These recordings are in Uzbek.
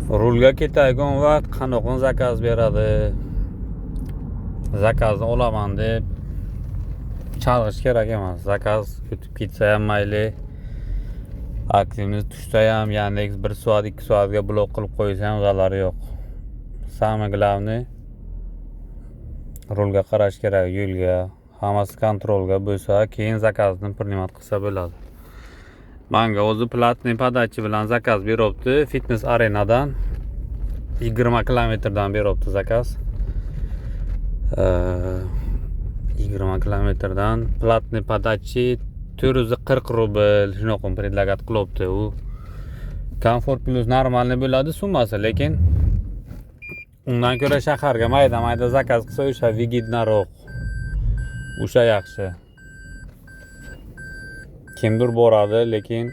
Rulga ketayotgan vaqt qanaqa zakaz beradi, zakazni olaman deb chalg'ish kerak emas. Zakaz o'tib ketsa ham mayli, aktivность tushsa ham Yandex 1 soat 2 soatga blok qilib qo'ysa ham zarari yo'q. Самое главное rulga qarash kerak, yo'lga, hammasi kontrolga bo'lsa, keyin zakazni primat qilsa bo'ladi. Menga o'zi platniy podachi bilan zakaz beryapti. Fitness arenadan 20 kilometrdan beryapti zakaz. 20 kilometrdan platniy podachi 440 rubl shunaqa предлагать qilyapti. U Comfort Plus normalniy bo'ladi summasi, lekin undan ko'ra shaharga mayda zakaz qilsa o'sha vigidnaroq. O'sha yaxshi. Kimdir boradi, lekin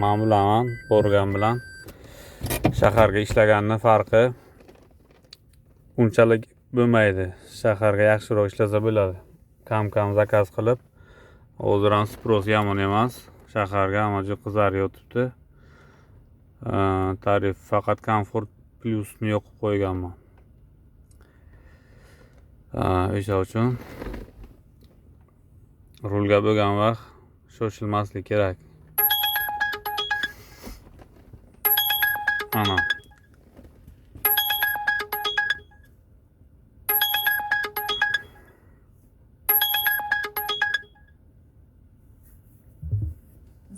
men bilaman, borgan bilan shaharga ishlaganning farqi unchalik bo'lmaydi. Shaharga yaxshiroq ishlasa bo'ladi. Kam zakaz qilib, hozir ham spros yomon emas. Shaharga hamma joy qizarib yotibdi. Tarif faqat Comfort Plusni yoqib qo'yganman. O'sha uchun rulga bo'lgan vaqt shoshilmaslik kerak. Ana.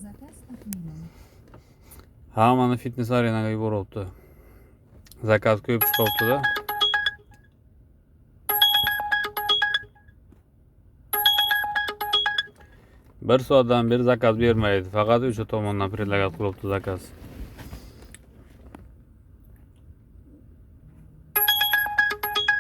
Zakaz отменен. Hammani fitness arenaga yuboryapti. Zakaz ko'p chiqyapti-da. Bir soatdan beri zakaz bermaydi. Faqat o'sha tomondan предлагать qilyapti zakaz.